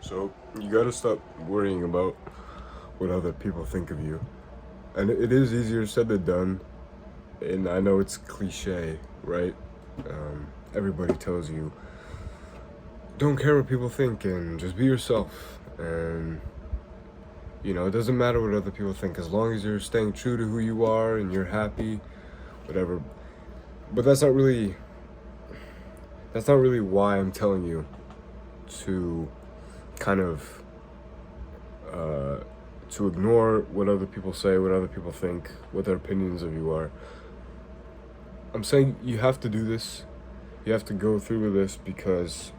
So you gotta stop worrying about what other people think of you. And it is easier said than done. And I know it's cliche, right? Everybody tells you, don't care what people think and just be yourself. And, it doesn't matter what other people think as long as you're staying true to who you are and you're happy, whatever. But that's not really why I'm telling you to kind of to ignore what other people say, what other people think, what their opinions of you are. I'm saying you have to do this. You have to go through with this because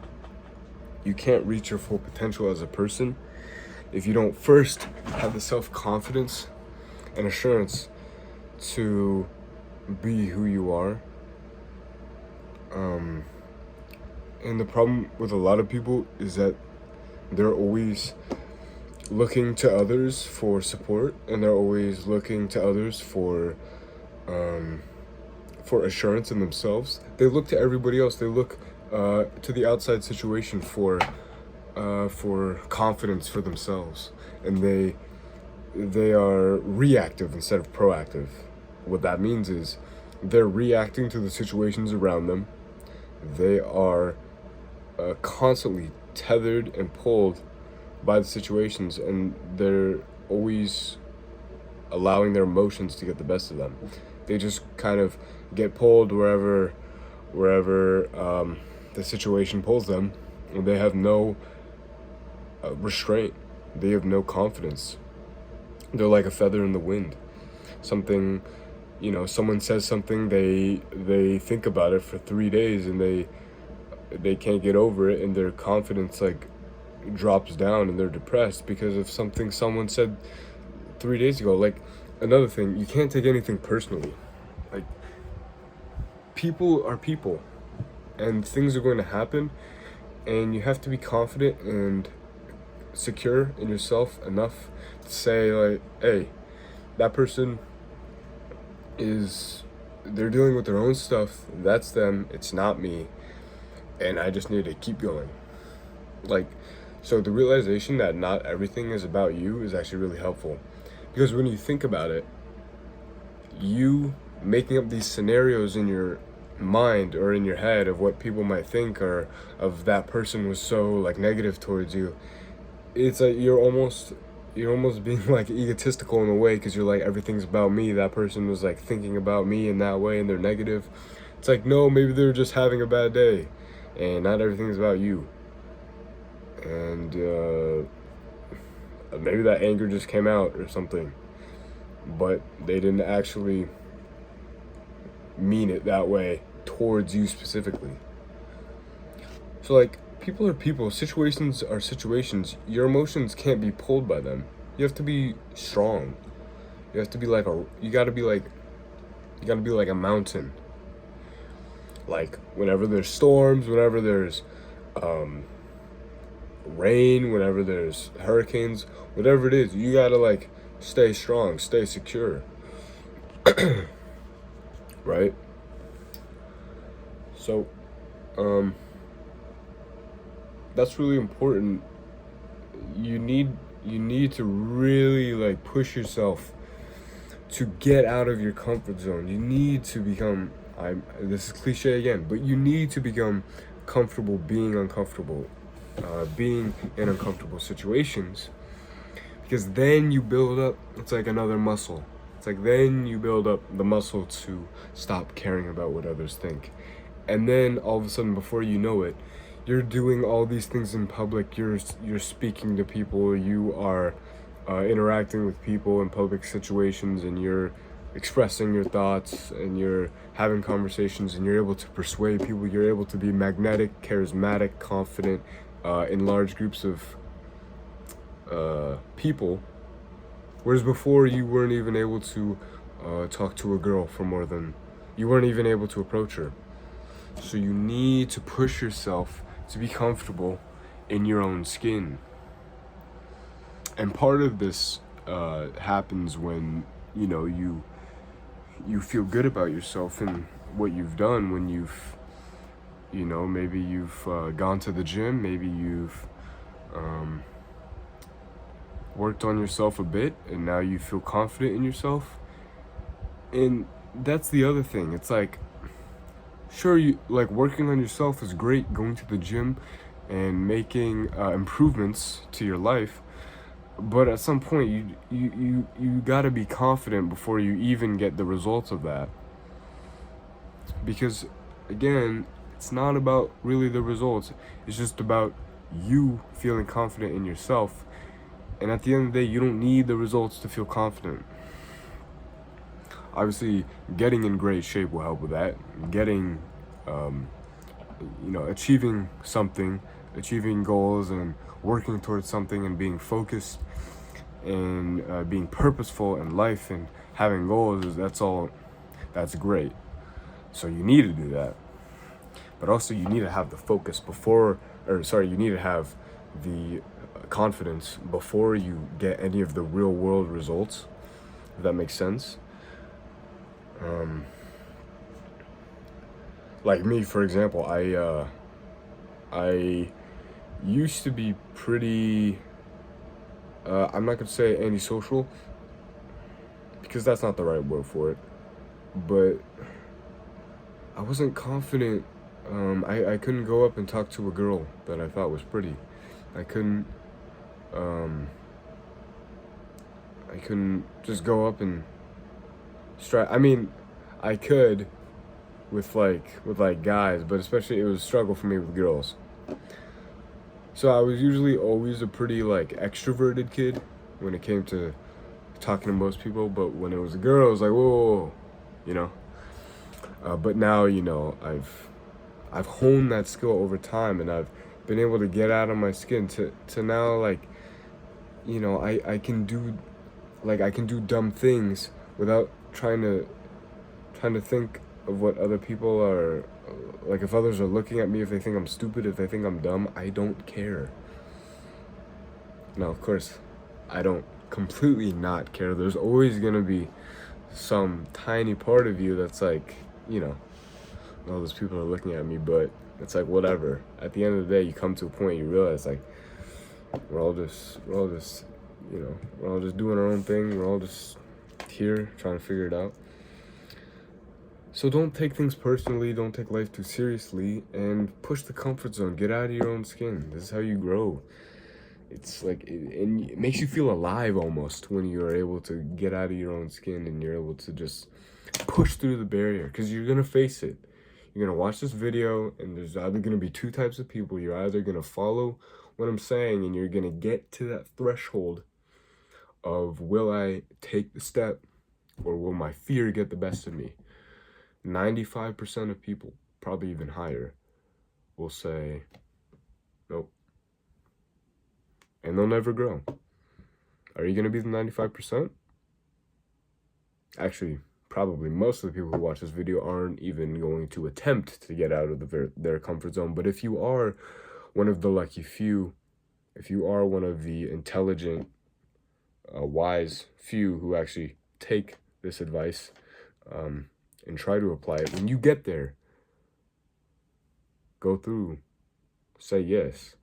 you can't reach your full potential as a person if you don't first have the self-confidence and assurance to be who you are. And the problem with a lot of people is that they're always looking to others for support, and they're always looking to others for assurance in themselves. They look to everybody else. They look to the outside situation for confidence for themselves, and they are reactive instead of proactive. What that means is they're reacting to the situations around them. They are constantly tethered and pulled by the situations, and they're always allowing their emotions to get the best of them. They just kind of get pulled wherever the situation pulls them, and they have no restraint. They have no confidence. They're like a feather in the wind. Something, someone says something, they think about it for 3 days, and they can't get over it, and their confidence drops down, and they're depressed because of something someone said 3 days ago. Another thing, you can't take anything personally. People are people, and things are going to happen, and you have to be confident and secure in yourself enough to say, hey, that person they're dealing with their own stuff. That's them. It's not me. And I just need to keep going. So the realization that not everything is about you is actually really helpful. Because when you think about it, you making up these scenarios in your mind or in your head of what people might think, or of that person was so negative towards you, it's you're almost being egotistical in a way, because you're everything's about me. That person was thinking about me in that way, and they're negative. It's no, maybe they're just having a bad day, and not everything's about you. And maybe that anger just came out or something, but they didn't actually mean it that way towards you specifically. So people are people, situations are situations. Your emotions can't be pulled by them. You have to be strong. You have to be you gotta be like a mountain. Whenever there's storms, whenever there's rain, whenever there's hurricanes, whatever it is, you gotta stay strong, stay secure. Right? So that's really important. You need to really push yourself to get out of your comfort zone. You need to become, this is cliche again, but you need to become comfortable being uncomfortable, being in uncomfortable situations, because then you build up, it's like another muscle. It's then you build up the muscle to stop caring about what others think. And then all of a sudden, before you know it, you're doing all these things in public. You're speaking to people. You are interacting with people in public situations, and you're expressing your thoughts, and you're having conversations, and you're able to persuade people. You're able to be magnetic, charismatic, confident in large groups of people. Whereas before, you weren't even able to talk to a girl you weren't even able to approach her. So you need to push yourself to be comfortable in your own skin. And part of this happens when, you feel good about yourself and what you've done, when maybe you've gone to the gym, maybe you've um, worked on yourself a bit, and now you feel confident in yourself. And that's the other thing. It's like, sure, you like working on yourself is great, going to the gym and making improvements to your life. But at some point, you gotta be confident before you even get the results of that. Because, again, it's not about really the results. It's just about you feeling confident in yourself. And at the end of the day, you don't need the results to feel confident. Obviously, getting in great shape will help with that. Getting, achieving something, achieving goals, and working towards something, and being focused, and being purposeful in life, and having goals, that's great. So you need to do that. But also, you need to have the focus you need to have the confidence before you get any of the real world results, if that makes sense. Like me, for example, I used to be pretty, I'm not gonna say antisocial, because that's not the right word for it, but I wasn't confident. I couldn't go up and talk to a girl that I thought was pretty. I couldn't, I couldn't just go up and I mean, I could with like guys, but especially it was a struggle for me with girls. So I was usually always a pretty like extroverted kid when it came to talking to most people, but when it was a girl, it was like, whoa, you know. But now, I've honed that skill over time, and I've been able to get out of my skin to now, like, I can do dumb things without trying to think of what other people are like. If others are looking at me, if they think I'm stupid, if they think I'm dumb, I don't care. Now, of course, I don't completely not care. There's always gonna be some tiny part of you that's like, all those people are looking at me, but it's like, whatever. At the end of the day, you come to a point, you realize, like, we're all just doing our own thing. We're all just here trying to figure it out. So don't take things personally, don't take life too seriously, and push the comfort zone. Get out of your own skin. This is how you grow. It's like, and it makes you feel alive almost when you are able to get out of your own skin and you're able to just push through the barrier, because you're gonna face it. You're gonna watch this video, and there's either gonna be two types of people. You're either gonna follow what I'm saying, and you're gonna get to that threshold of, will I take the step, or will my fear get the best of me? 95% of people, probably even higher, will say nope, and they'll never grow. Are you gonna be the 95%? Actually, probably most of the people who watch this video aren't even going to attempt to get out of their comfort zone. But if you are one of the lucky few, if you are one of the intelligent, wise few who actually take this advice and try to apply it, when you get there, go through, say yes.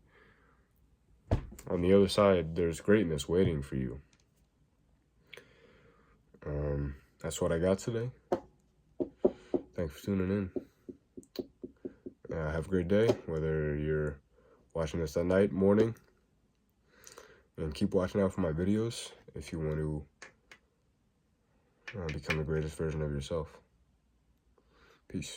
On the other side, there's greatness waiting for you. That's what I got today. Thanks for tuning in. Have a great day, whether you're watching this at night, morning, and keep watching out for my videos if you want to become the greatest version of yourself. Peace.